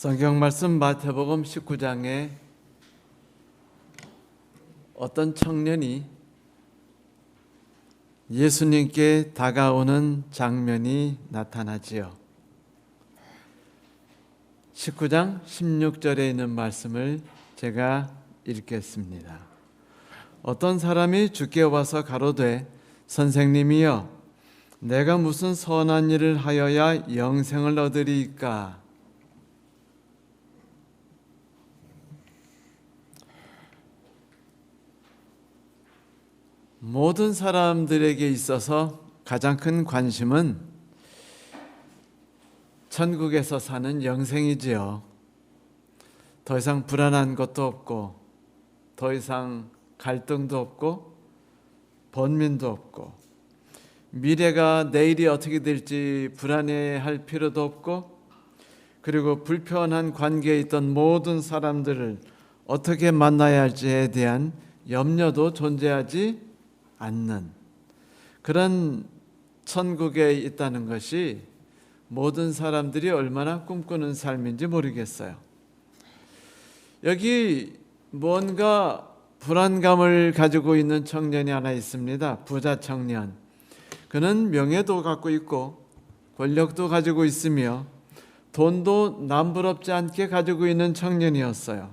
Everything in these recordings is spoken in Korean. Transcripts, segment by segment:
성경 말씀 마태복음 19장에 어떤 청년이 예수님께 다가오는 장면이 나타나지요. 19장 16절에 있는 말씀을 제가 읽겠습니다. 어떤 사람이 주께 와서 가로되 선생님이여 내가 무슨 선한 일을 하여야 영생을 얻으리이까? 모든 사람들에게 있어서 가장 큰 관심은 천국에서 사는 영생이지요. 더 이상 불안한 것도 없고, 더 이상 갈등도 없고, 번민도 없고, 미래가 내일이 어떻게 될지 불안해할 필요도 없고, 그리고 불편한 관계에 있던 모든 사람들을 어떻게 만나야 할지에 대한 염려도 존재하지 않는 그런 천국에 있다는 것이 모든 사람들이 얼마나 꿈꾸는 삶인지 모르겠어요. 여기 뭔가 불안감을 가지고 있는 청년이 하나 있습니다. 부자 청년. 그는 명예도 갖고 있고 권력도 가지고 있으며 돈도 남부럽지 않게 가지고 있는 청년이었어요.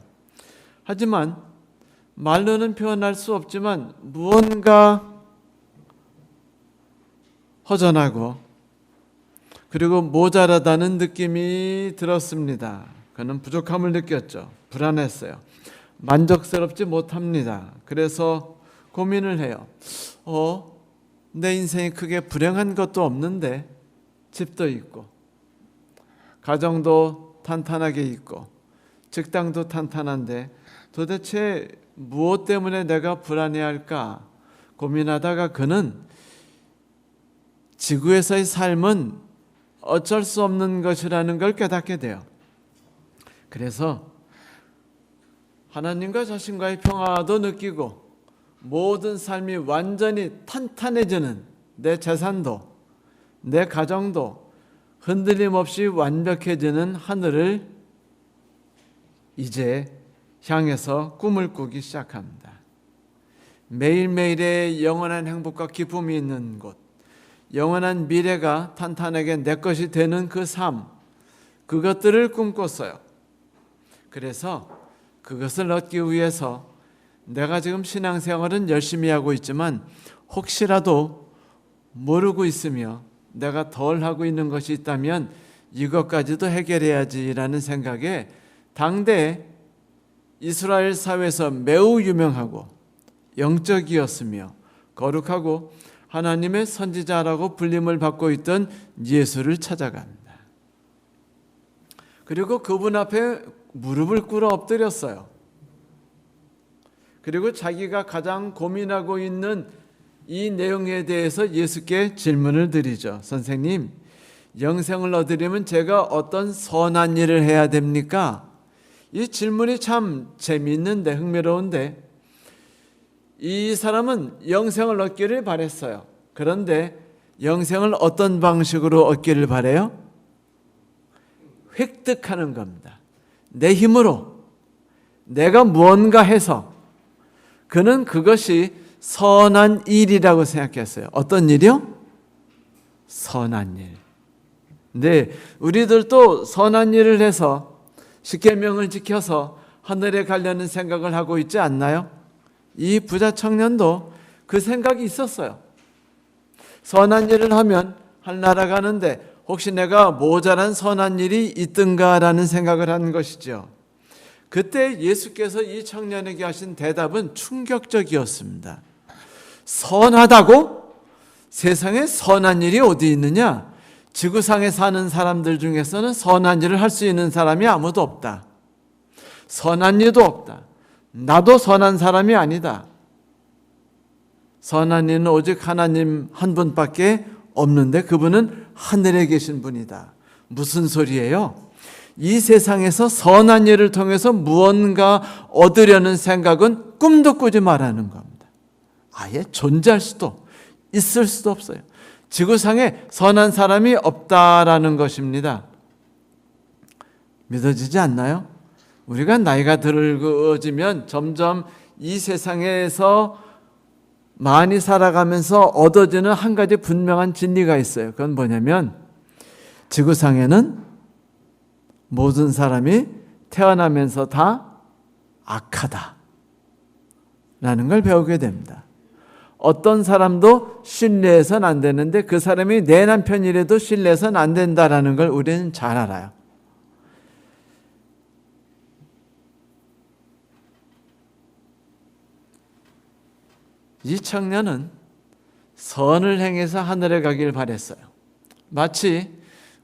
하지만 말로는 표현할 수 없지만 무언가 허전하고 그리고 모자라다는 느낌이 들었습니다. 그는 부족함을 느꼈죠. 불안했어요. 만족스럽지 못합니다. 그래서 고민을 해요. 내 인생이 크게 불행한 것도 없는데 집도 있고 가정도 탄탄하게 있고 직장도 탄탄한데 도대체 무엇 때문에 내가 불안해할까 고민하다가 그는 지구에서의 삶은 어쩔 수 없는 것이라는 걸 깨닫게 돼요. 그래서 하나님과 자신과의 평화도 느끼고 모든 삶이 완전히 탄탄해지는 내 재산도 내 가정도 흔들림 없이 완벽해지는 하늘을 이제 향해서 꿈을 꾸기 시작합니다. 매일매일의 영원한 행복과 기쁨이 있는 곳, 영원한 미래가 탄탄하게 내 것이 되는 그 삶, 그것들을 꿈꿨어요. 그래서 그것을 얻기 위해서 내가 지금 신앙생활은 열심히 하고 있지만 혹시라도 모르고 있으며 내가 덜 하고 있는 것이 있다면 이것까지도 해결해야지라는 생각에 당대 이스라엘 사회에서 매우 유명하고 영적이었으며 거룩하고 하나님의 선지자라고 불림을 받고 있던 예수를 찾아갑니다. 그리고 그분 앞에 무릎을 꿇어 엎드렸어요. 그리고 자기가 가장 고민하고 있는 이 내용에 대해서 예수께 질문을 드리죠. 선생님, 영생을 얻으려면 제가 어떤 선한 일을 해야 됩니까? 이 질문이 참 재미있는데 흥미로운데 이 사람은 영생을 얻기를 바랬어요. 그런데 영생을 어떤 방식으로 얻기를 바래요? 획득하는 겁니다. 내 힘으로 내가 무언가 해서 그는 그것이 선한 일이라고 생각했어요. 어떤 일이요? 선한 일. 네, 우리들도 선한 일을 해서 십계명을 지켜서 하늘에 가려는 생각을 하고 있지 않나요? 이 부자 청년도 그 생각이 있었어요. 선한 일을 하면 하늘나라 가는데 혹시 내가 모자란 선한 일이 있든가라는 생각을 한 것이죠. 그때 예수께서 이 청년에게 하신 대답은 충격적이었습니다. 선하다고? 세상에 선한 일이 어디 있느냐? 지구상에 사는 사람들 중에서는 선한 일을 할 수 있는 사람이 아무도 없다. 선한 일도 없다. 나도 선한 사람이 아니다. 선한 이는 오직 하나님 한 분밖에 없는데 그분은 하늘에 계신 분이다. 무슨 소리예요? 이 세상에서 선한 일을 통해서 무언가 얻으려는 생각은 꿈도 꾸지 말라는 겁니다. 아예 존재할 수도 있을 수도 없어요. 지구상에 선한 사람이 없다라는 것입니다. 믿어지지 않나요? 우리가 나이가 들어지면 점점 이 세상에서 많이 살아가면서 얻어지는 한 가지 분명한 진리가 있어요. 그건 뭐냐면 지구상에는 모든 사람이 태어나면서 다 악하다 라는 걸 배우게 됩니다. 어떤 사람도 신뢰해서는 안 되는데 그 사람이 내 남편이라도 신뢰해서는 안 된다라는 걸 우리는 잘 알아요. 이 청년은 선을 행해서 하늘에 가길 바랬어요. 마치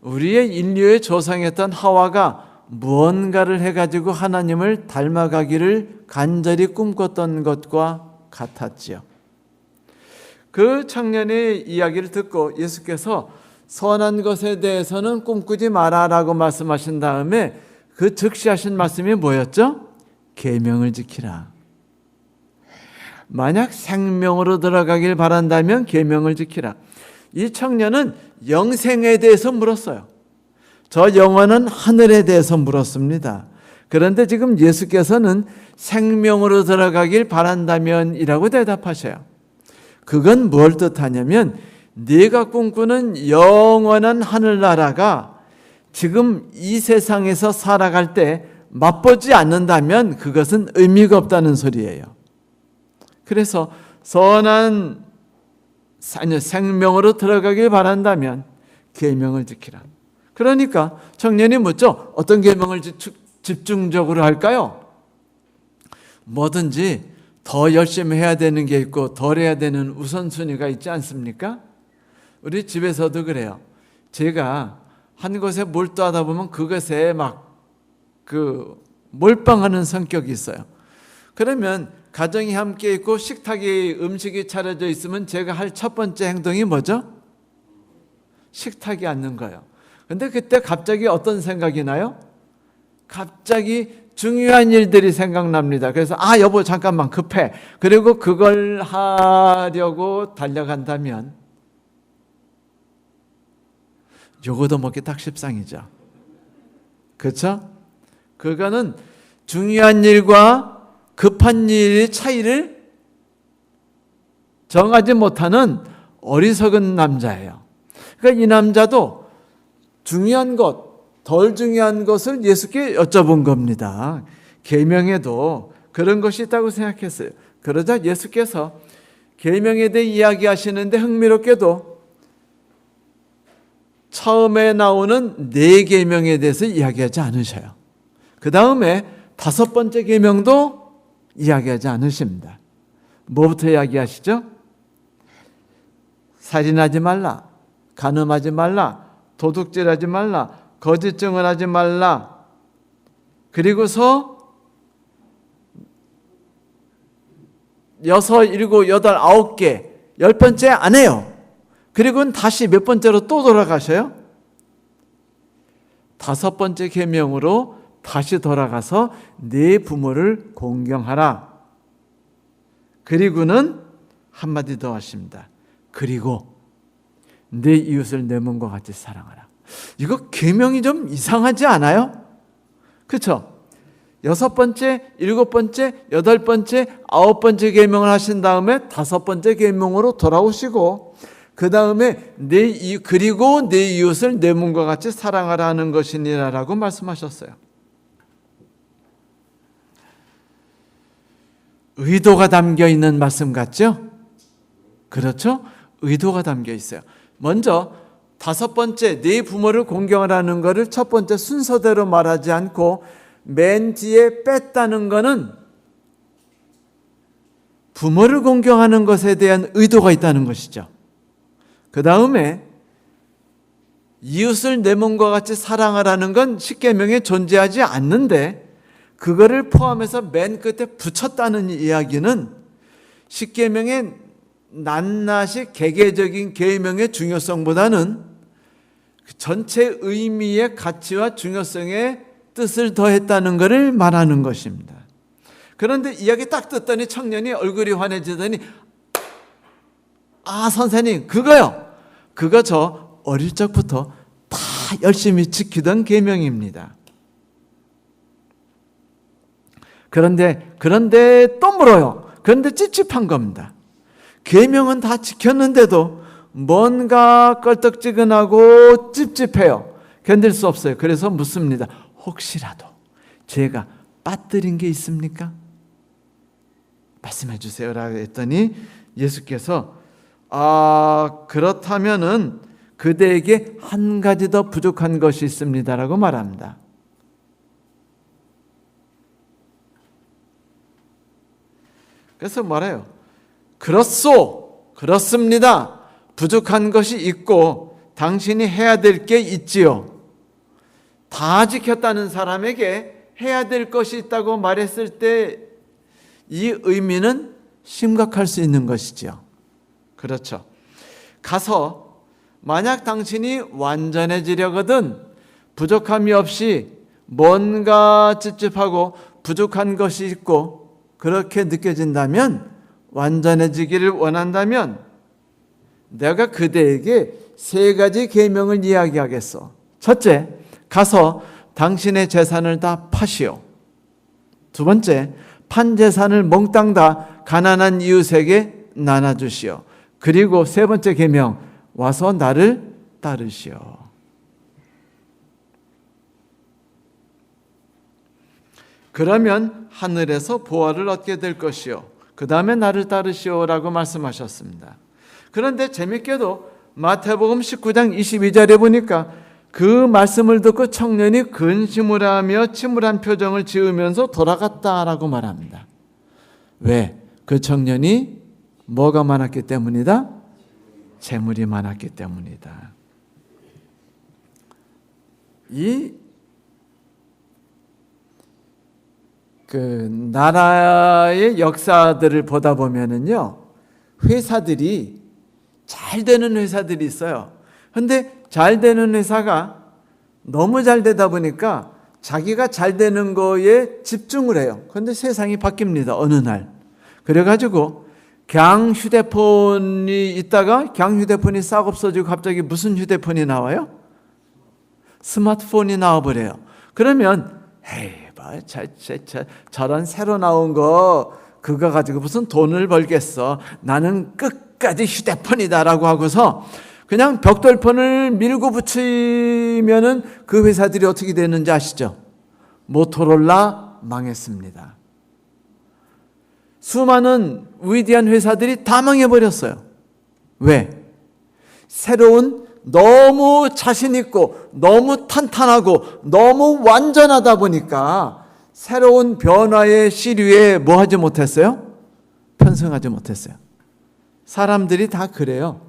우리의 인류의 조상이었던 하와가 무언가를 해가지고 하나님을 닮아가기를 간절히 꿈꿨던 것과 같았지요. 그 청년의 이야기를 듣고 예수께서 선한 것에 대해서는 꿈꾸지 마라라고 말씀하신 다음에 그 즉시 하신 말씀이 뭐였죠? 계명을 지키라. 만약 생명으로 들어가길 바란다면 계명을 지키라. 이 청년은 영생에 대해서 물었어요. 저 영원한 하늘에 대해서 물었습니다. 그런데 지금 예수께서는 생명으로 들어가길 바란다면 이라고 대답하셔요. 그건 뭘 뜻하냐면 네가 꿈꾸는 영원한 하늘나라가 지금 이 세상에서 살아갈 때 맛보지 않는다면 그것은 의미가 없다는 소리예요. 그래서 선한 생명으로 들어가길 바란다면 계명을 지키라. 그러니까 청년이 묻죠. 어떤 계명을 집중적으로 할까요? 뭐든지 더 열심히 해야 되는 게 있고 덜 해야 되는 우선순위가 있지 않습니까? 우리 집에서도 그래요. 제가 한 곳에 몰두하다 보면 그것에 몰빵하는 성격이 있어요. 그러면 가정이 함께 있고 식탁에 음식이 차려져 있으면 제가 할 첫 번째 행동이 뭐죠? 식탁에 앉는 거예요. 근데 그때 갑자기 어떤 생각이 나요? 갑자기 중요한 일들이 생각납니다. 그래서 여보 잠깐만 급해. 그리고 그걸 하려고 달려간다면 요거도 먹기 딱 십상이죠. 그렇죠? 그거는 중요한 일과 급한 일의 차이를 정하지 못하는 어리석은 남자예요. 그러니까 이 남자도 중요한 것, 덜 중요한 것을 예수께 여쭤본 겁니다. 계명에도 그런 것이 있다고 생각했어요. 그러자 예수께서 계명에 대해 이야기하시는데 흥미롭게도 처음에 나오는 네 계명에 대해서 이야기하지 않으셔요. 그 다음에 5번째 계명도 이야기하지 않으십니다. 뭐부터 이야기하시죠? 살인하지 말라, 간음하지 말라, 도둑질하지 말라, 거짓 증언하지 말라. 그리고서 6, 7, 8, 9개 10번째 안 해요. 그리고는 다시 몇 번째로 또 돌아가셔요? 5번째 계명으로 다시 돌아가서 네 부모를 공경하라. 그리고는 한마디 더 하십니다. 그리고 내 이웃을 내 몸과 같이 사랑하라. 이거 계명이 좀 이상하지 않아요? 그렇죠? 6번째, 7번째, 8번째, 9번째 계명을 하신 다음에 5번째 계명으로 돌아오시고 그 다음에 그리고 내 이웃을 내 몸과 같이 사랑하라는 것이니라라고 말씀하셨어요. 의도가 담겨 있는 말씀 같죠? 그렇죠? 의도가 담겨 있어요. 먼저 5번째 네 부모를 공경하라는 것을 첫 번째 순서대로 말하지 않고 맨 뒤에 뺐다는 것은 부모를 공경하는 것에 대한 의도가 있다는 것이죠. 그 다음에 이웃을 내 몸과 같이 사랑하라는 건 십계명에 존재하지 않는데 그거를 포함해서 맨 끝에 붙였다는 이야기는 십계명의 낱낱이 개개적인 계명의 중요성보다는 전체 의미의 가치와 중요성의 뜻을 더했다는 것을 말하는 것입니다. 그런데 이야기 딱 듣더니 청년이 얼굴이 환해지더니 선생님 그거요. 그거 저 어릴 적부터 다 열심히 지키던 계명입니다. 그런데 또 물어요. 그런데 찝찝한 겁니다. 계명은 다 지켰는데도 뭔가 껄떡지근하고 찝찝해요. 견딜 수 없어요. 그래서 묻습니다. 혹시라도 제가 빠뜨린 게 있습니까? 말씀해 주세요 라고 했더니 예수께서 그렇다면은 그대에게 한 가지 더 부족한 것이 있습니다 라고 말합니다. 그래서 말해요. 그렇습니다. 부족한 것이 있고 당신이 해야 될 게 있지요. 다 지켰다는 사람에게 해야 될 것이 있다고 말했을 때 이 의미는 심각할 수 있는 것이죠. 그렇죠. 가서 만약 당신이 완전해지려거든 부족함이 없이 뭔가 찝찝하고 부족한 것이 있고 그렇게 느껴진다면, 완전해지기를 원한다면 내가 그대에게 3가지 계명을 이야기하겠어. 첫째, 가서 당신의 재산을 다 파시오. 두 번째, 판 재산을 몽땅 다 가난한 이웃에게 나눠주시오. 그리고 3번째 계명, 와서 나를 따르시오. 그러면 하늘에서 보화를 얻게 될 것이요. 그 다음에 나를 따르시오라고 말씀하셨습니다. 그런데 재밌게도 마태복음 19장 22절에 보니까 그 말씀을 듣고 청년이 근심을 하며 침울한 표정을 지으면서 돌아갔다라고 말합니다. 왜? 그 청년이 뭐가 많았기 때문이다? 재물이 많았기 때문이다. 나라의 역사들을 보다 보면은요, 회사들이 잘 되는 회사들이 있어요. 근데 잘 되는 회사가 너무 잘 되다 보니까 자기가 잘 되는 거에 집중을 해요. 그런데 세상이 바뀝니다. 어느 날. 그래가지고 그냥 휴대폰이 있다가 그냥 휴대폰이 싹 없어지고 갑자기 무슨 휴대폰이 나와요? 스마트폰이 나와버려요. 그러면 저런 새로 나온 거 그거 가지고 무슨 돈을 벌겠어. 나는 끝까지 휴대폰이다라고 하고서 그냥 벽돌폰을 밀고 붙이면은 그 회사들이 어떻게 되는지 아시죠? 모토로라 망했습니다. 수많은 위대한 회사들이 다 망해버렸어요. 왜? 새로운, 너무 자신 있고 너무 탄탄하고 너무 완전하다 보니까 새로운 변화의 시류에 뭐 하지 못했어요? 편승하지 못했어요. 사람들이 다 그래요.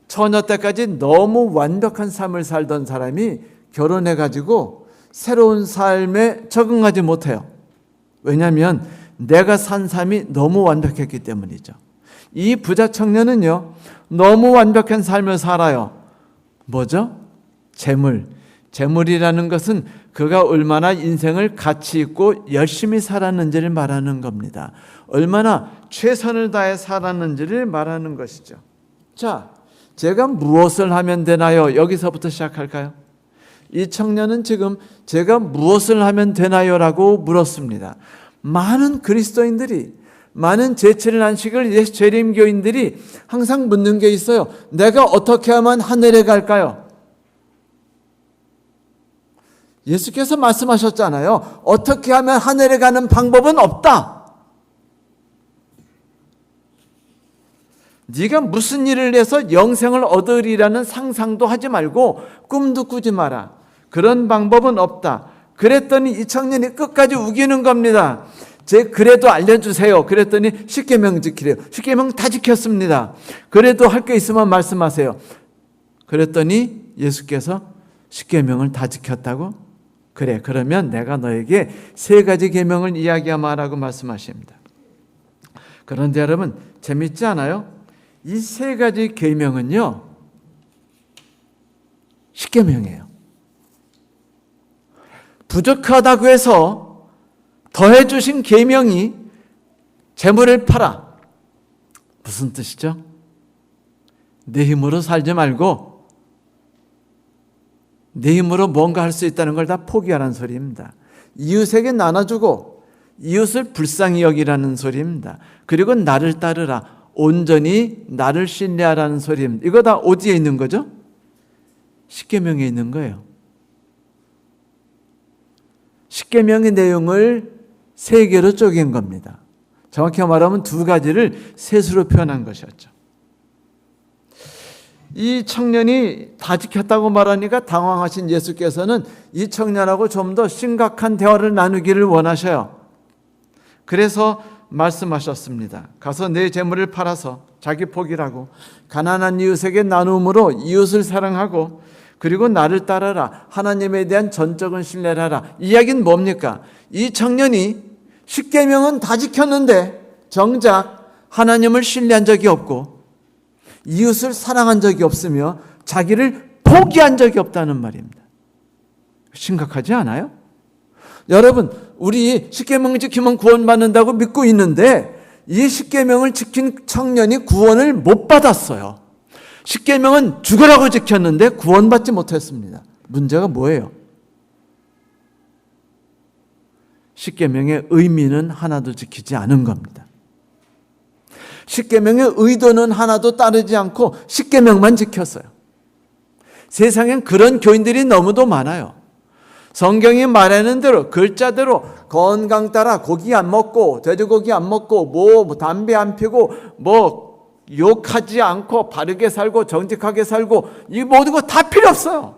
처녀 때까지 너무 완벽한 삶을 살던 사람이 결혼해가지고 새로운 삶에 적응하지 못해요. 왜냐하면 내가 산 삶이 너무 완벽했기 때문이죠. 이 부자 청년은요, 너무 완벽한 삶을 살아요. 뭐죠? 재물이라는 것은 그가 얼마나 인생을 가치 있고 열심히 살았는지를 말하는 겁니다. 얼마나 최선을 다해 살았는지를 말하는 것이죠. 자, 제가 무엇을 하면 되나요? 여기서부터 시작할까요? 이 청년은 지금 제가 무엇을 하면 되나요? 라고 물었습니다. 많은 그리스도인들이, 많은 제7일 안식을 예수 재림교인들이 항상 묻는 게 있어요. 내가 어떻게 하면 하늘에 갈까요? 예수께서 말씀하셨잖아요. 어떻게 하면 하늘에 가는 방법은 없다. 네가 무슨 일을 해서 영생을 얻으리라는 상상도 하지 말고 꿈도 꾸지 마라. 그런 방법은 없다. 그랬더니 이 청년이 끝까지 우기는 겁니다. 그래도 알려주세요. 그랬더니 10계명 지키래요. 10계명 다 지켰습니다. 그래도 할 게 있으면 말씀하세요. 그랬더니 예수께서 10계명을 다 지켰다고? 그래, 그러면 내가 너에게 3가지 계명을 이야기하마라고 말씀하십니다. 그런데 여러분, 재밌지 않아요? 이 3가지 계명은요, 10계명이에요. 부족하다고 해서 더해주신 계명이 재물을 팔아. 무슨 뜻이죠? 내 힘으로 살지 말고 내 힘으로 뭔가 할 수 있다는 걸 다 포기하라는 소리입니다. 이웃에게 나눠주고 이웃을 불쌍히 여기라는 소리입니다. 그리고 나를 따르라. 온전히 나를 신뢰하라는 소리입니다. 이거 다 어디에 있는 거죠? 십계명에 있는 거예요. 십계명의 내용을 세 개로 쪼갠 겁니다. 정확히 말하면 두 가지를 셋으로 표현한 것이었죠. 이 청년이 다 지켰다고 말하니까 당황하신 예수께서는 이 청년하고 좀 더 심각한 대화를 나누기를 원하셔요. 그래서 말씀하셨습니다. 가서 내 재물을 팔아서 자기 포기라고 가난한 이웃에게 나눔으로 이웃을 사랑하고 그리고 나를 따라라. 하나님에 대한 전적인 신뢰를 하라. 이야기는 뭡니까? 이 청년이 십계명은 다 지켰는데 정작 하나님을 신뢰한 적이 없고 이웃을 사랑한 적이 없으며 자기를 포기한 적이 없다는 말입니다. 심각하지 않아요? 여러분, 우리 십계명 지키면 구원받는다고 믿고 있는데 이 십계명을 지킨 청년이 구원을 못 받았어요. 십계명은 죽으라고 지켰는데 구원받지 못했습니다. 문제가 뭐예요? 십계명의 의미는 하나도 지키지 않은 겁니다. 십계명의 의도는 하나도 따르지 않고 십계명만 지켰어요. 세상엔 그런 교인들이 너무도 많아요. 성경이 말하는 대로 글자대로 건강 따라 고기 안 먹고 돼지고기 안 먹고 담배 안 피고 욕하지 않고 바르게 살고 정직하게 살고 이 모든 거 다 필요 없어요.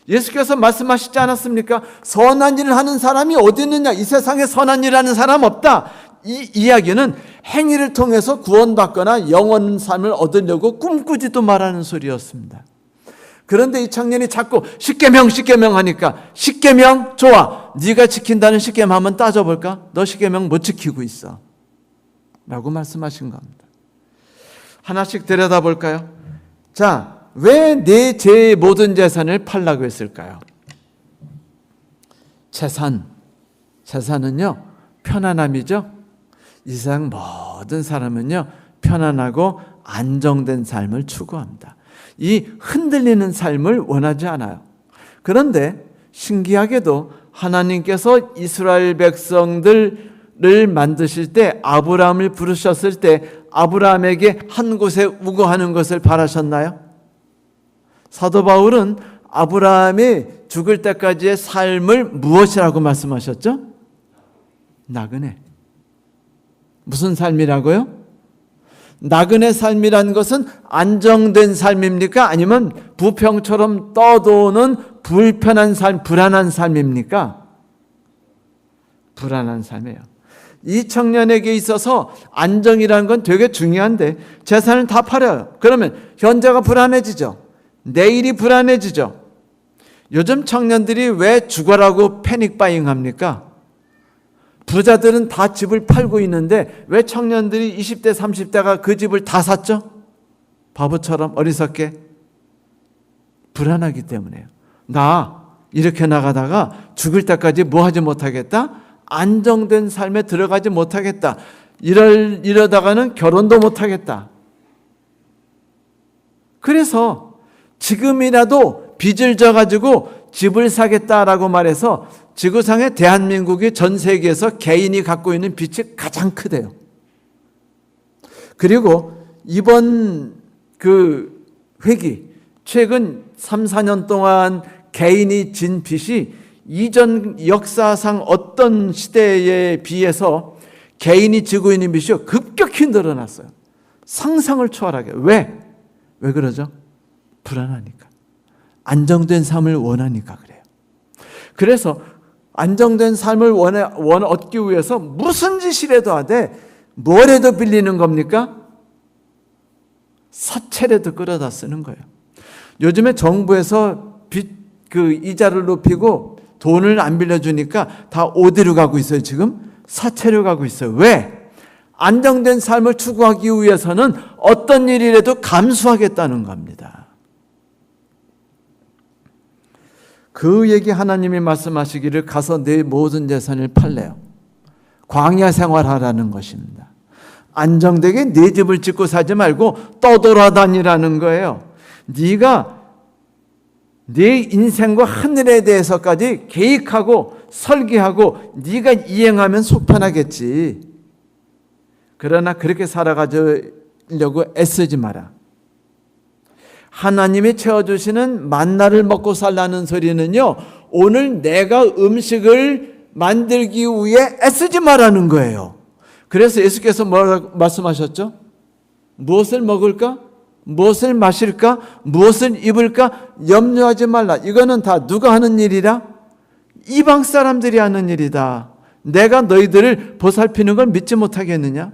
예수께서 말씀하시지 않았습니까? 선한 일을 하는 사람이 어디 있느냐? 이 세상에 선한 일을 하는 사람 없다. 이 이야기는 행위를 통해서 구원받거나 영원 삶을 얻으려고 꿈꾸지도 말하는 소리였습니다. 그런데 이 청년이 자꾸 십계명 하니까 십계명 좋아. 네가 지킨다는 십계명 한번 따져볼까? 너 십계명 못 지키고 있어. 라고 말씀하신 겁니다. 하나씩 들여다볼까요? 자, 왜 내 제 모든 재산을 팔라고 했을까요? 재산은요 편안함이죠. 이 세상 모든 사람은요 편안하고 안정된 삶을 추구합니다. 이 흔들리는 삶을 원하지 않아요. 그런데 신기하게도 하나님께서 이스라엘 백성들을 만드실 때 아브라함을 부르셨을 때 아브라함에게 한 곳에 우거하는 것을 바라셨나요? 사도 바울은 아브라함이 죽을 때까지의 삶을 무엇이라고 말씀하셨죠? 나그네. 무슨 삶이라고요? 나그네 삶이라는 것은 안정된 삶입니까? 아니면 부평처럼 떠도는 불편한 삶, 불안한 삶입니까? 불안한 삶이에요. 이 청년에게 있어서 안정이라는 건 되게 중요한데 재산을 다 팔아요. 그러면 현재가 불안해지죠. 내일이 불안해지죠. 요즘 청년들이 왜 죽어라고 패닉바잉 합니까? 부자들은 다 집을 팔고 있는데 왜 청년들이 20대 30대가 그 집을 다 샀죠? 바보처럼 어리석게. 불안하기 때문에요. 나 이렇게 나가다가 죽을 때까지 뭐 하지 못하겠다? 안정된 삶에 들어가지 못하겠다. 이러다가는 결혼도 못하겠다. 그래서 지금이라도 빚을 져가지고 집을 사겠다라고 말해서 지구상의 대한민국이 전 세계에서 개인이 갖고 있는 빚이 가장 크대요. 그리고 이번 그 회기 최근 3, 4년 동안 개인이 진 빚이 이전 역사상 어떤 시대에 비해서 개인이 지고 있는 빚이 급격히 늘어났어요. 상상을 초월하게. 왜 그러죠? 불안하니까. 안정된 삶을 원하니까 그래요. 그래서 안정된 삶을 얻기 위해서 무슨 짓이라도 하되 뭐라도 빌리는 겁니까? 사채라도 끌어다 쓰는 거예요. 요즘에 정부에서 이자를 높이고 돈을 안 빌려주니까 다 어디로 가고 있어요 지금? 사채로 가고 있어요. 왜? 안정된 삶을 추구하기 위해서는 어떤 일이라도 감수하겠다는 겁니다. 그 얘기 하나님이 말씀하시기를 가서 내 모든 재산을 팔래요. 광야 생활하라는 것입니다. 안정되게 내 집을 짓고 사지 말고 떠돌아다니라는 거예요. 네가 네 인생과 하늘에 대해서까지 계획하고 설계하고 네가 이행하면 속 편하겠지. 그러나 그렇게 살아가려고 애쓰지 마라. 하나님이 채워주시는 만나를 먹고 살라는 소리는요, 오늘 내가 음식을 만들기 위해 애쓰지 마라는 거예요. 그래서 예수께서 뭐라고 말씀하셨죠? 무엇을 먹을까? 무엇을 마실까? 무엇을 입을까? 염려하지 말라. 이거는 다 누가 하는 일이라? 이방 사람들이 하는 일이다. 내가 너희들을 보살피는 걸 믿지 못하겠느냐?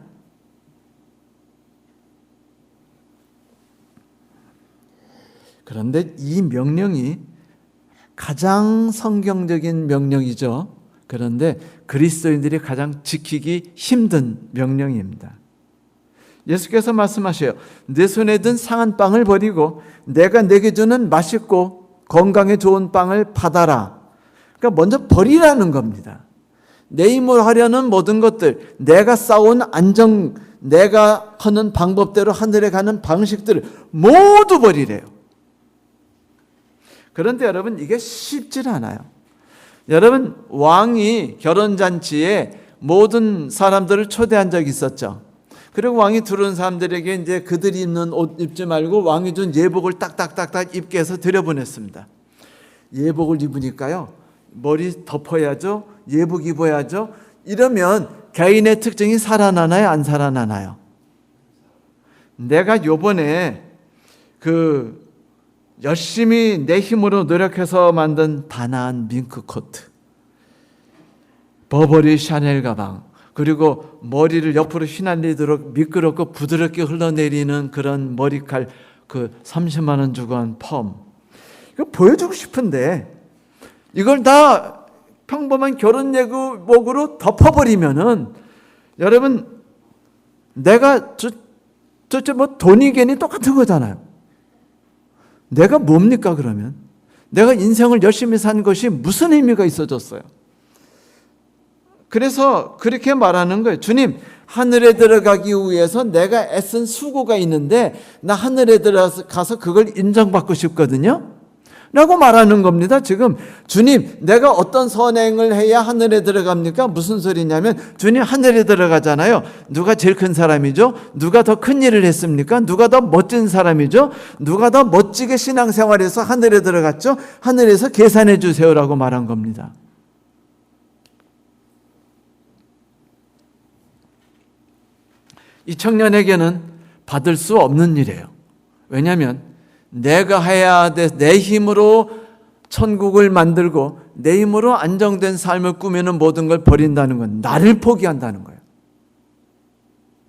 그런데 이 명령이 가장 성경적인 명령이죠. 그런데 그리스도인들이 가장 지키기 힘든 명령입니다. 예수께서 말씀하셔요. 내 손에 든 상한 빵을 버리고 내가 내게 주는 맛있고 건강에 좋은 빵을 받아라. 그러니까 먼저 버리라는 겁니다. 내 힘으로 하려는 모든 것들, 내가 쌓아온 안정, 내가 하는 방법대로 하늘에 가는 방식들을 모두 버리래요. 그런데 여러분, 이게 쉽지 않아요. 여러분, 왕이 결혼잔치에 모든 사람들을 초대한 적이 있었죠. 그리고 왕이 들어온 사람들에게 이제 그들이 입는 옷 입지 말고 왕이 준 예복을 딱딱딱딱 입게 해서 들여보냈습니다. 예복을 입으니까요, 머리 덮어야죠, 예복 입어야죠. 이러면 개인의 특징이 살아나나요, 안 살아나나요? 내가 요번에 열심히 내 힘으로 노력해서 만든 다나한 밍크 코트, 버버리 샤넬 가방, 그리고 머리를 옆으로 휘날리도록 미끄럽고 부드럽게 흘러내리는 그런 머리칼, 30만 원 주고 한 펌, 이거 보여주고 싶은데 이걸 다 평범한 결혼 예복으로 덮어버리면은 여러분, 내가 뭐 돈이 괜히 똑같은 거잖아요. 내가 뭡니까 그러면? 내가 인생을 열심히 산 것이 무슨 의미가 있어졌어요? 그래서 그렇게 말하는 거예요. 주님, 하늘에 들어가기 위해서 내가 애쓴 수고가 있는데 나 하늘에 들어가서 그걸 인정받고 싶거든요 라고 말하는 겁니다. 지금 주님, 내가 어떤 선행을 해야 하늘에 들어갑니까? 무슨 소리냐면, 주님 하늘에 들어가잖아요. 누가 제일 큰 사람이죠? 누가 더 큰 일을 했습니까? 누가 더 멋진 사람이죠? 누가 더 멋지게 신앙생활해서 하늘에 들어갔죠? 하늘에서 계산해 주세요라고 말한 겁니다. 이 청년에게는 받을 수 없는 일이에요. 왜냐하면 내가 해야 돼, 내 힘으로 천국을 만들고 내 힘으로 안정된 삶을 꾸미는 모든 걸 버린다는 건 나를 포기한다는 거예요.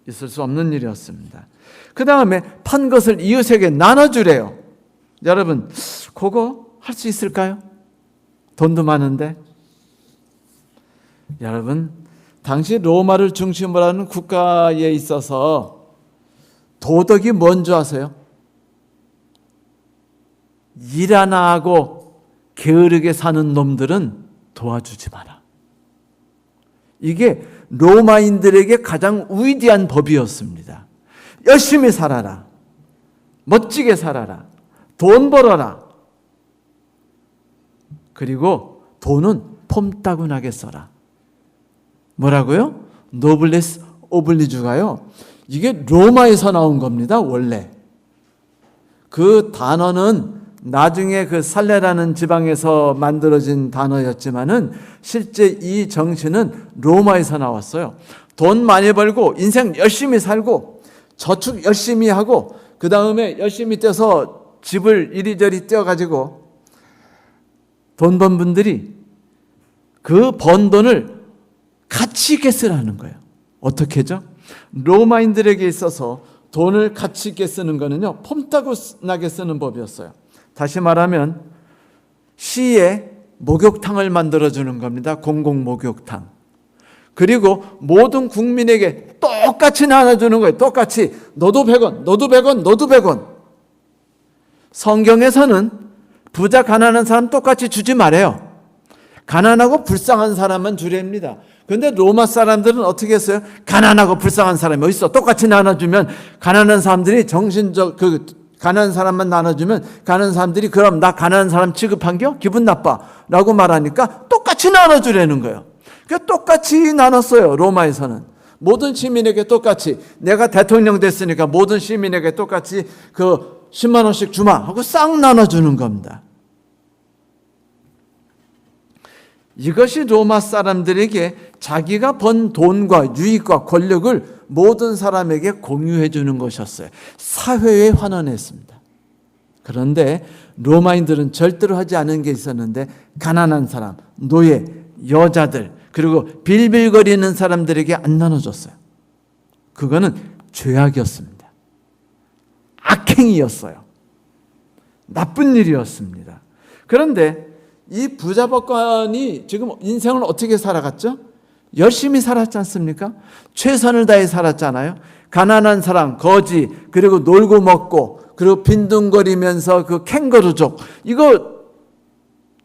있을 수 없는 일이었습니다. 그 다음에 판 것을 이웃에게 나눠주래요. 여러분, 그거 할 수 있을까요? 돈도 많은데. 여러분, 당시 로마를 중심으로 하는 국가에 있어서 도덕이 뭔 줄 아세요? 일 하나 하고 게으르게 사는 놈들은 도와주지 마라. 이게 로마인들에게 가장 위대한 법이었습니다. 열심히 살아라. 멋지게 살아라. 돈 벌어라. 그리고 돈은 폼따구나게 써라. 뭐라고요? 노블레스 오블리주가요. 이게 로마에서 나온 겁니다. 원래. 그 단어는 나중에 살레라는 지방에서 만들어진 단어였지만은 실제 이 정신은 로마에서 나왔어요. 돈 많이 벌고 인생 열심히 살고 저축 열심히 하고 그 다음에 열심히 떼서 집을 이리저리 떼어가지고 돈 번 분들이 그 번 돈을 가치 있게 쓰라는 거예요. 어떻게죠? 로마인들에게 있어서 돈을 가치 있게 쓰는 거는요, 폼따구나게 쓰는 법이었어요. 다시 말하면 시에 목욕탕을 만들어주는 겁니다. 공공 목욕탕. 그리고 모든 국민에게 똑같이 나눠주는 거예요. 똑같이. 너도 100원, 너도 100원, 너도 100원. 성경에서는 부자 가난한 사람 똑같이 주지 말아요. 가난하고 불쌍한 사람만 주랍니다. 그런데 로마 사람들은 어떻게 했어요? 가난하고 불쌍한 사람이 어디 있어? 똑같이 나눠주면 가난한 사람들이 가난한 사람만 나눠주면 가난한 사람들이 그럼 나 가난한 사람 취급한겨? 기분 나빠 라고 말하니까 똑같이 나눠주려는 거예요. 그러니까 똑같이 나눴어요. 로마에서는 모든 시민에게 똑같이, 내가 대통령 됐으니까 모든 시민에게 똑같이 그 10만 원씩 주마 하고 싹 나눠주는 겁니다. 이것이 로마 사람들에게 자기가 번 돈과 유익과 권력을 모든 사람에게 공유해 주는 것이었어요. 사회에 환원했습니다. 그런데 로마인들은 절대로 하지 않은 게 있었는데, 가난한 사람, 노예, 여자들, 그리고 빌빌거리는 사람들에게 안 나눠줬어요. 그거는 죄악이었습니다. 악행이었어요. 나쁜 일이었습니다. 그런데 이 부자 법관이 지금 인생을 어떻게 살아갔죠? 열심히 살았지 않습니까? 최선을 다해 살았잖아요. 가난한 사람, 거지, 그리고 놀고 먹고, 그리고 빈둥거리면서 그 캥거루족, 이거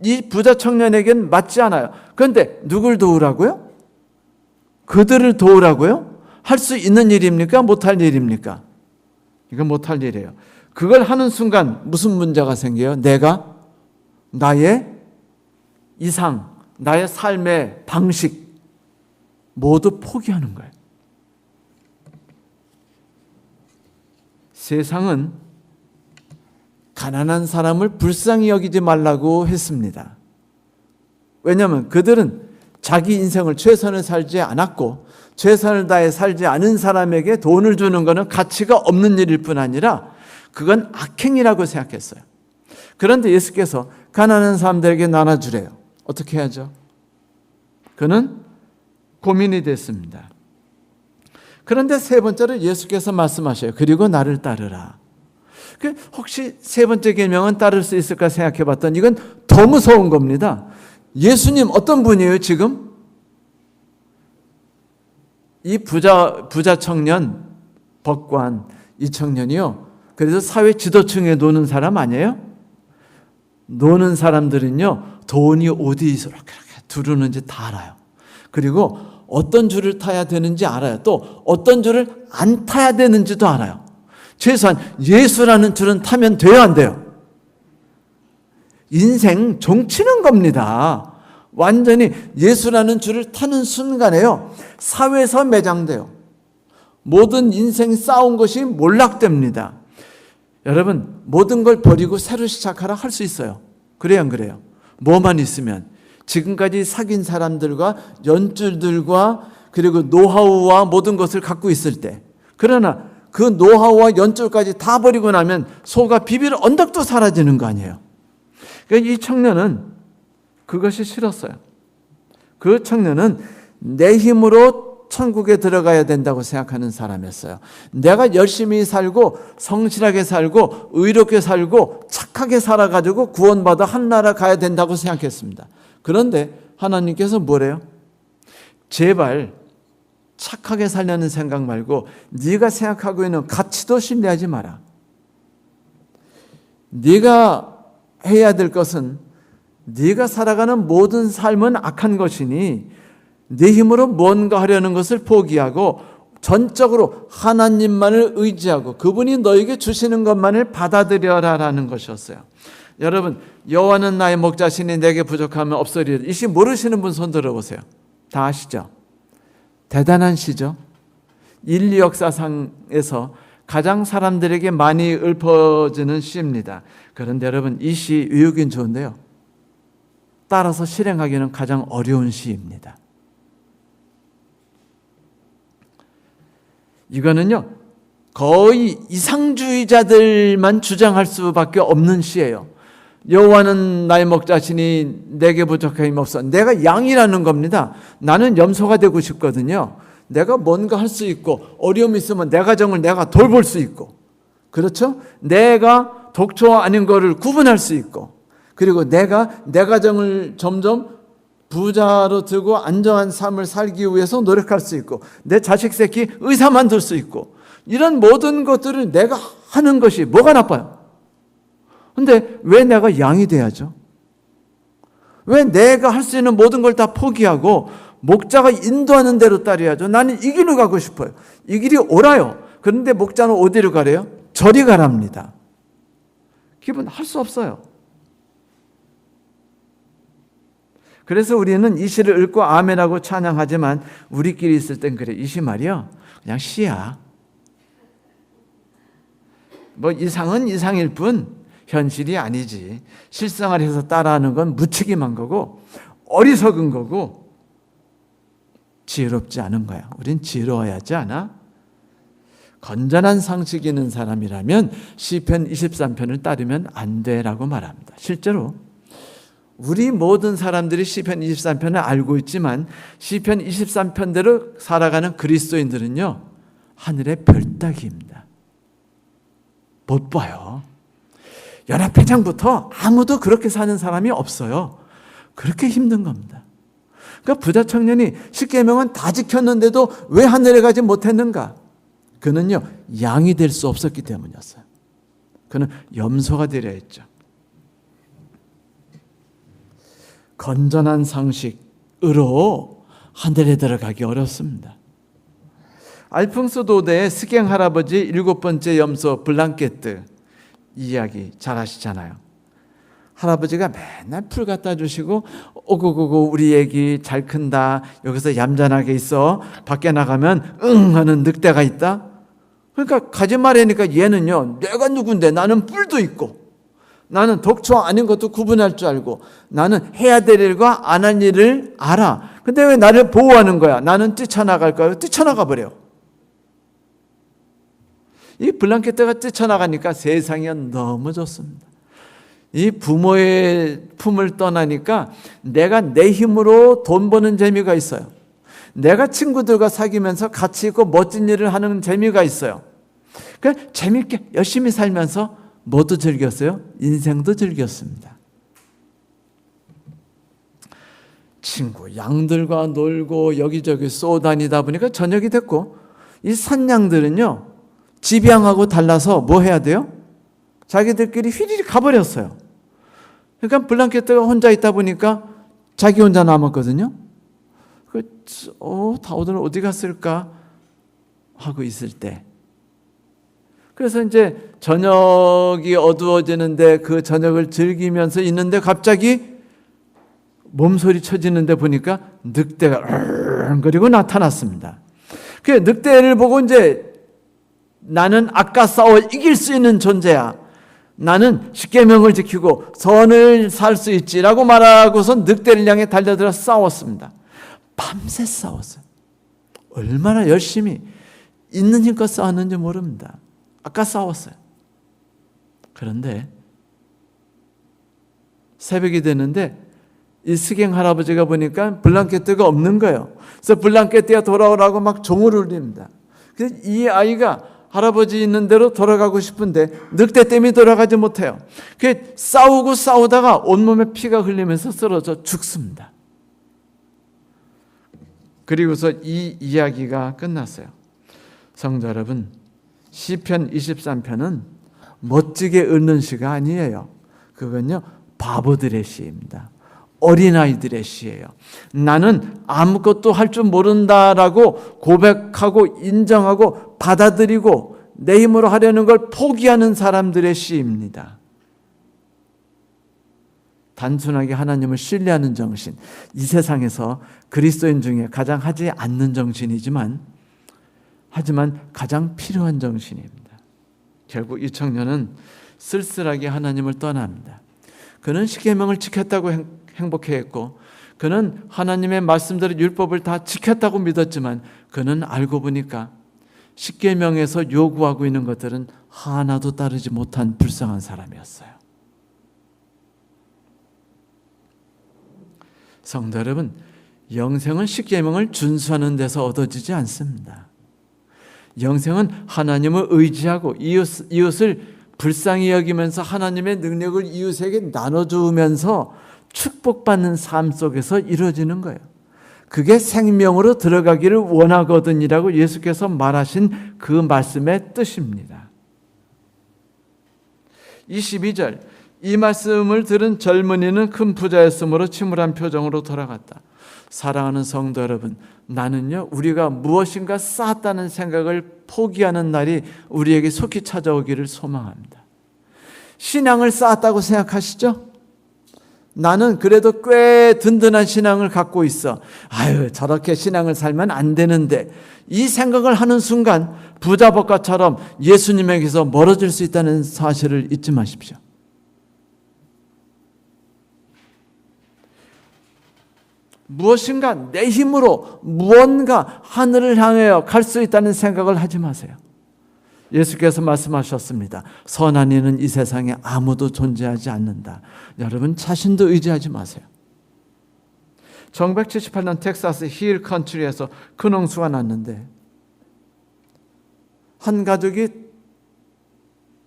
이 부자 청년에겐 맞지 않아요. 그런데 누굴 도우라고요? 그들을 도우라고요? 할 수 있는 일입니까? 못할 일입니까? 이건 못할 일이에요. 그걸 하는 순간 무슨 문제가 생겨요? 내가 나의 이상, 나의 삶의 방식 모두 포기하는 거예요. 세상은 가난한 사람을 불쌍히 여기지 말라고 했습니다. 왜냐하면 그들은 자기 인생을 최선을 살지 않았고, 최선을 다해 살지 않은 사람에게 돈을 주는 것은 가치가 없는 일일 뿐 아니라 그건 악행이라고 생각했어요. 그런데 예수께서 가난한 사람들에게 나눠주래요. 어떻게 해야죠? 그는 고민이 됐습니다. 그런데 세 번째로 예수께서 말씀하셔요. 그리고 나를 따르라. 혹시 세 번째 계명은 따를 수 있을까 생각해 봤더니 이건 더 무서운 겁니다. 예수님 어떤 분이에요 지금? 이 부자 청년, 법관, 이 청년이요. 그래서 사회 지도층에 노는 사람 아니에요? 노는 사람들은요, 돈이 어디서 이렇게 두르는지 다 알아요. 그리고 어떤 줄을 타야 되는지 알아요. 또 어떤 줄을 안 타야 되는지도 알아요. 최소한 예수라는 줄은 타면 돼요, 안 돼요? 인생 종치는 겁니다. 완전히 예수라는 줄을 타는 순간에요, 사회에서 매장돼요. 모든 인생 쌓은 것이 몰락됩니다. 여러분, 모든 걸 버리고 새로 시작하라 할 수 있어요. 그래요, 안 그래요? 뭐만 있으면. 지금까지 사귄 사람들과 연줄들과 그리고 노하우와 모든 것을 갖고 있을 때, 그러나 그 노하우와 연줄까지 다 버리고 나면 소가 비빌 언덕도 사라지는 거 아니에요. 그러니까 이 청년은 그것이 싫었어요. 그 청년은 내 힘으로 천국에 들어가야 된다고 생각하는 사람이었어요. 내가 열심히 살고 성실하게 살고 의롭게 살고 착하게 살아가지고 구원받아 한나라 가야 된다고 생각했습니다. 그런데 하나님께서 뭐래요? 제발 착하게 살려는 생각 말고 네가 생각하고 있는 가치도 신뢰하지 마라. 네가 해야 될 것은, 네가 살아가는 모든 삶은 악한 것이니 네 힘으로 뭔가 하려는 것을 포기하고 전적으로 하나님만을 의지하고 그분이 너에게 주시는 것만을 받아들여라라는 것이었어요. 여러분, 여호와는 나의 목자시니 내게 부족하면 없으리라. 이 시 모르시는 분 손 들어보세요. 다 아시죠? 대단한 시죠. 인류 역사상에서 가장 사람들에게 많이 읊어지는 시입니다. 그런데 여러분, 이 시 외우긴 좋은데요, 따라서 실행하기는 가장 어려운 시입니다. 이거는요, 거의 이상주의자들만 주장할 수밖에 없는 시예요. 여호와는 나의 목자시니 내게 부족함이 없어. 내가 양이라는 겁니다. 나는 염소가 되고 싶거든요. 내가 뭔가 할 수 있고, 어려움이 있으면 내 가정을 내가 돌볼 수 있고, 그렇죠? 내가 독초와 아닌 거를 구분할 수 있고, 그리고 내가 내 가정을 점점 부자로 두고 안정한 삶을 살기 위해서 노력할 수 있고, 내 자식 새끼 의사 만들 수 있고, 이런 모든 것들을 내가 하는 것이 뭐가 나빠요? 근데 왜 내가 양이 돼야죠? 왜 내가 할 수 있는 모든 걸 다 포기하고 목자가 인도하는 대로 따라야죠? 나는 이 길로 가고 싶어요. 이 길이 옳아요. 그런데 목자는 어디로 가래요? 저리 가랍니다. 기분 할 수 없어요. 그래서 우리는 이 시를 읽고 아멘하고 찬양하지만 우리끼리 있을 땐 그래. 이 시 말이야 그냥 시야. 뭐 이상은 이상일 뿐 현실이 아니지. 실생활에서 따라하는 건 무책임한 거고 어리석은 거고 지혜롭지 않은 거야. 우린 지혜로워야 하지 않아? 건전한 상식이 있는 사람이라면 시편 23편을 따르면 안 돼라고 말합니다. 실제로 우리 모든 사람들이 시편 23편을 알고 있지만 시편 23편대로 살아가는 그리스도인들은요 하늘의 별따기입니다. 못 봐요. 연합회장부터 아무도 그렇게 사는 사람이 없어요. 그렇게 힘든 겁니다. 그러니까 부자 청년이 십계명은 다 지켰는데도 왜 하늘에 가지 못했는가? 그는요 양이 될 수 없었기 때문이었어요. 그는 염소가 되려 했죠. 건전한 상식으로 하늘에 들어가기 어렵습니다. 알풍스 도대의 스갱 할아버지 7번째 염소 블랑케트 이야기 잘 아시잖아요. 할아버지가 맨날 풀 갖다 주시고 오고고고 우리 애기 잘 큰다. 여기서 얌전하게 있어. 밖에 나가면 응 하는 늑대가 있다. 그러니까 가지 말라니까 얘는요 내가 누군데 나는 뿔도 있고 나는 독초 아닌 것도 구분할 줄 알고 나는 해야 될 일과 안 할 일을 알아. 근데 왜 나를 보호하는 거야? 나는 뛰쳐나갈까요? 뛰쳐나가 버려. 이 블랑케트가 뛰쳐나가니까 세상이 너무 좋습니다. 이 부모의 품을 떠나니까 내가 내 힘으로 돈 버는 재미가 있어요. 내가 친구들과 사귀면서 같이 있고 멋진 일을 하는 재미가 있어요. 그러니까 재밌게 열심히 살면서 뭐도 즐겼어요? 인생도 즐겼습니다. 친구 양들과 놀고 여기저기 쏘다니다 보니까 저녁이 됐고 이 산양들은요 집양하고 달라서 뭐 해야 돼요? 자기들끼리 휘리리 가버렸어요. 그러니까 블랑케트가 혼자 있다 보니까 자기 혼자 남았거든요. 다들 어디 갔을까 하고 있을 때 그래서 이제 저녁이 어두워지는데 그 저녁을 즐기면서 있는데 갑자기 몸소리 쳐지는데 보니까 늑대가 그리고 나타났습니다. 그 늑대를 보고 이제 나는 아까 싸워 이길 수 있는 존재야. 나는 십계명을 지키고 선을 살 수 있지라고 말하고서 늑대를 향해 달려들어 싸웠습니다. 밤새 싸웠어요. 얼마나 열심히 있는 힘껏 싸웠는지 모릅니다. 아까 싸웠어요. 그런데 새벽이 되는데 이 스갱 할아버지가 보니까 블랑케트가 없는 거예요. 그래서 블랑케트가 돌아오라고 막 종을 울립니다. 그래서 이 아이가 할아버지 있는 대로 돌아가고 싶은데 늑대 때문에 돌아가지 못해요. 그 싸우다가 온몸에 피가 흘리면서 쓰러져 죽습니다. 그리고서 이 이야기가 끝났어요. 성도 여러분, 시편 23편은 멋지게 읽는 시가 아니에요. 그건요 바보들의 시입니다. 어린아이들의 시예요. 나는 아무것도 할 줄 모른다라고 고백하고 인정하고 받아들이고 내 힘으로 하려는 걸 포기하는 사람들의 시입니다. 단순하게 하나님을 신뢰하는 정신, 이 세상에서 그리스도인 중에 가장 하지 않는 정신이지만 하지만 가장 필요한 정신입니다. 결국 이 청년은 쓸쓸하게 하나님을 떠납니다. 그는 십계명을 지켰다고 행복해했고 그는 하나님의 말씀대로 율법을 다 지켰다고 믿었지만 그는 알고 보니까 십계명에서 요구하고 있는 것들은 하나도 따르지 못한 불쌍한 사람이었어요. 성도 여러분, 영생은 십계명을 준수하는 데서 얻어지지 않습니다. 영생은 하나님을 의지하고 이웃을 불쌍히 여기면서 하나님의 능력을 이웃에게 나눠주면서 축복받는 삶 속에서 이루어지는 거예요. 그게 생명으로 들어가기를 원하거든이라고 예수께서 말하신 그 말씀의 뜻입니다. 22절, 이 말씀을 들은 젊은이는 큰 부자였으므로 침울한 표정으로 돌아갔다. 사랑하는 성도 여러분, 나는요 우리가 무엇인가 쌓았다는 생각을 포기하는 날이 우리에게 속히 찾아오기를 소망합니다. 신앙을 쌓았다고 생각하시죠? 나는 그래도 꽤 든든한 신앙을 갖고 있어. 아유, 저렇게 신앙을 살면 안 되는데. 이 생각을 하는 순간 부자법가처럼 예수님에게서 멀어질 수 있다는 사실을 잊지 마십시오. 무엇인가 내 힘으로 무언가 하늘을 향하여 갈 수 있다는 생각을 하지 마세요. 예수께서 말씀하셨습니다. 선한 이는 이 세상에 아무도 존재하지 않는다. 여러분 자신도 의지하지 마세요. 1978년 텍사스 힐 컨트리에서 큰 홍수가 났는데 한 가족이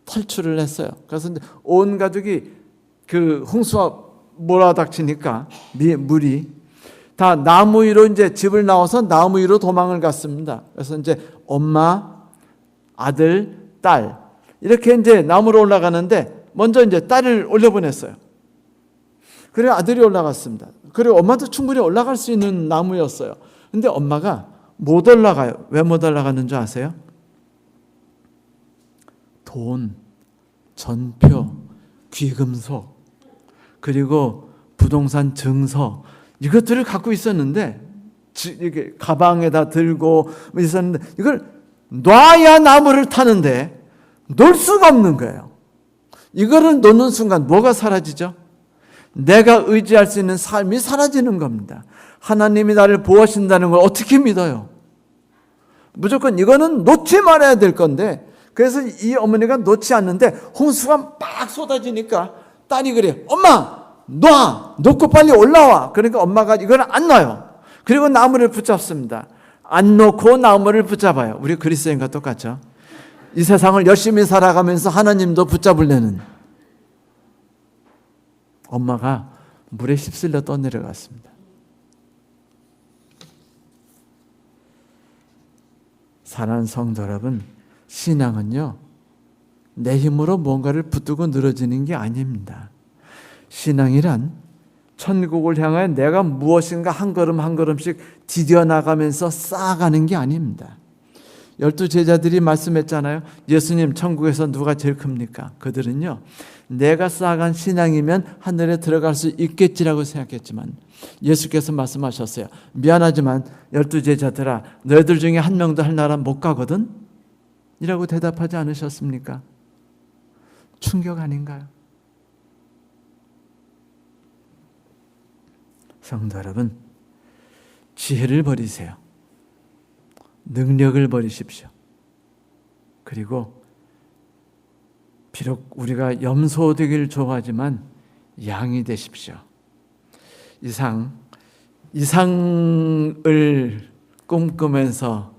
탈출을 했어요. 그래서 온 가족이 그 홍수가 몰아닥치니까 물이 다 나무 위로 이제 집을 나와서 나무 위로 도망을 갔습니다. 그래서 이제 엄마, 아들, 딸 이렇게 이제 나무로 올라가는데 먼저 이제 딸을 올려보냈어요. 그리고 아들이 올라갔습니다. 그리고 엄마도 충분히 올라갈 수 있는 나무였어요. 근데 엄마가 못 올라가요. 왜 못 올라가는 줄 아세요? 돈, 전표, 귀금속, 그리고 부동산 증서 이것들을 갖고 있었는데 이렇게 가방에다 들고 있었는데 이걸 놔야 나무를 타는데 놓을 수가 없는 거예요. 이거를 놓는 순간 뭐가 사라지죠? 내가 의지할 수 있는 삶이 사라지는 겁니다. 하나님이 나를 보호하신다는 걸 어떻게 믿어요? 무조건 이거는 놓지 말아야 될 건데 그래서 이 어머니가 놓지 않는데 홍수가 막 쏟아지니까 딸이 그래요. 엄마! 놓고 빨리 올라와. 그러니까 엄마가 이걸 안 놔요. 그리고 나무를 붙잡습니다. 안 놓고 나무를 붙잡아요. 우리 그리스도인과 똑같죠. 이 세상을 열심히 살아가면서 하나님도 붙잡으려는 엄마가 물에 휩쓸려 떠내려갔습니다. 사랑하는 성도 여러분, 신앙은요 내 힘으로 뭔가를 붙들고 늘어지는 게 아닙니다. 신앙이란 천국을 향하여 내가 무엇인가 한 걸음 한 걸음씩 디뎌 나가면서 쌓아가는 게 아닙니다. 12제자들이 말씀했잖아요. 예수님, 천국에서 누가 제일 큽니까? 그들은요 내가 쌓아간 신앙이면 하늘에 들어갈 수 있겠지라고 생각했지만 예수께서 말씀하셨어요. 미안하지만 12제자들아 너희들 중에 한 명도 하늘나라 못 가거든? 이라고 대답하지 않으셨습니까? 충격 아닌가요? 성도 여러분, 지혜를 버리세요. 능력을 버리십시오. 그리고 비록 우리가 염소 되기를 좋아하지만 양이 되십시오. 이상을 꿈꾸면서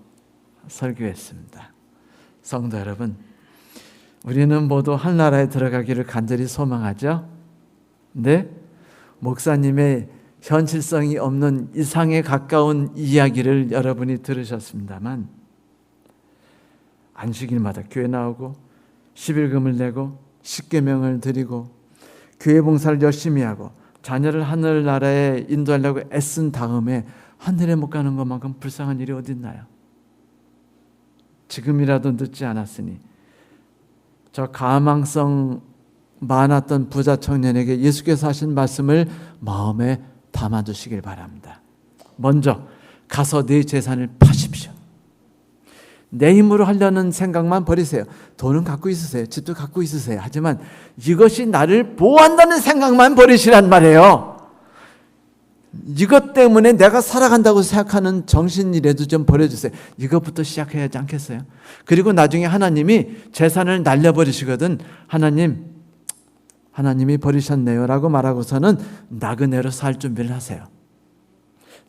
설교했습니다. 성도 여러분, 우리는 모두 하늘나라에 들어가기를 간절히 소망하죠. 근데 목사님의 현실성이 없는 이상에 가까운 이야기를 여러분이 들으셨습니다만 안식일마다 교회 나오고 11금을 내고 십계명을 드리고 교회 봉사를 열심히 하고 자녀를 하늘나라에 인도하려고 애쓴 다음에 하늘에 못 가는 것만큼 불쌍한 일이 어디 있나요? 지금이라도 늦지 않았으니 저 가망성 많았던 부자 청년에게 예수께서 하신 말씀을 마음에 담아두시길 바랍니다. 먼저 가서 내 재산을 파십시오. 내 힘으로 하려는 생각만 버리세요. 돈은 갖고 있으세요. 집도 갖고 있으세요. 하지만 이것이 나를 보호한다는 생각만 버리시란 말이에요. 이것 때문에 내가 살아간다고 생각하는 정신이라도 좀 버려주세요. 이것부터 시작해야 하지 않겠어요? 그리고 나중에 하나님이 재산을 날려버리시거든 하나님이 버리셨네요 라고 말하고서는 나그네로 살 준비를 하세요.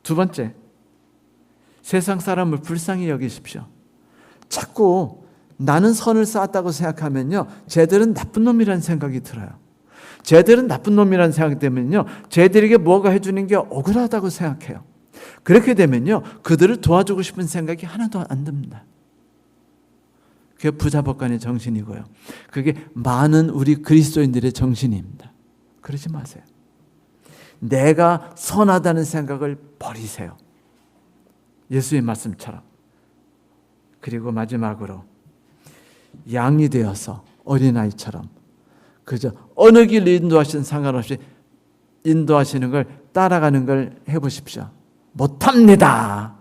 두 번째, 세상 사람을 불쌍히 여기십시오. 자꾸 나는 선을 쌓았다고 생각하면요 쟤들은 나쁜 놈이라는 생각이 들어요. 쟤들은 나쁜 놈이라는 생각 때문에요 쟤들에게 뭐가 해주는 게 억울하다고 생각해요. 그렇게 되면요 그들을 도와주고 싶은 생각이 하나도 안 듭니다. 그게 부자법관의 정신이고요. 그게 많은 우리 그리스도인들의 정신입니다. 그러지 마세요. 내가 선하다는 생각을 버리세요. 예수의 말씀처럼. 그리고 마지막으로 양이 되어서 어린아이처럼 그저 어느 길 인도하시든 상관없이 인도하시는 걸 따라가는 걸 해보십시오. 못합니다.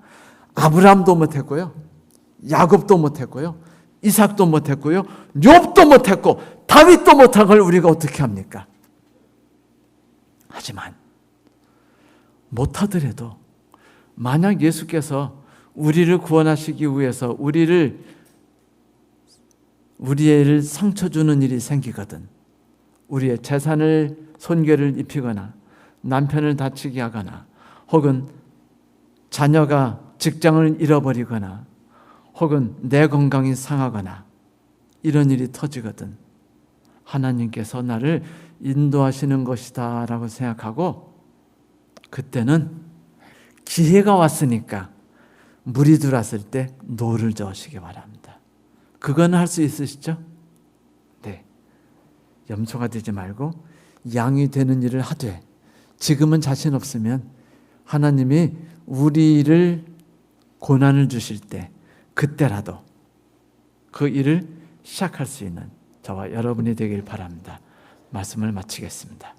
아브라함도 못했고요, 야곱도 못했고요, 이삭도 못했고요, 욥도 못했고 다윗도 못한 걸 우리가 어떻게 합니까? 하지만 못하더라도 만약 예수께서 우리를 구원하시기 위해서 우리를 상처 주는 일이 생기거든, 우리의 재산을 손괴를 입히거나 남편을 다치게 하거나 혹은 자녀가 직장을 잃어버리거나 혹은 내 건강이 상하거나 이런 일이 터지거든, 하나님께서 나를 인도하시는 것이다 라고 생각하고 그때는 기회가 왔으니까 물이 들어왔을 때 노를 저으시기 바랍니다. 그건 할 수 있으시죠? 네. 염소가 되지 말고 양이 되는 일을 하되, 지금은 자신 없으면 하나님이 우리를 고난을 주실 때 그때라도 그 일을 시작할 수 있는 저와 여러분이 되길 바랍니다. 말씀을 마치겠습니다.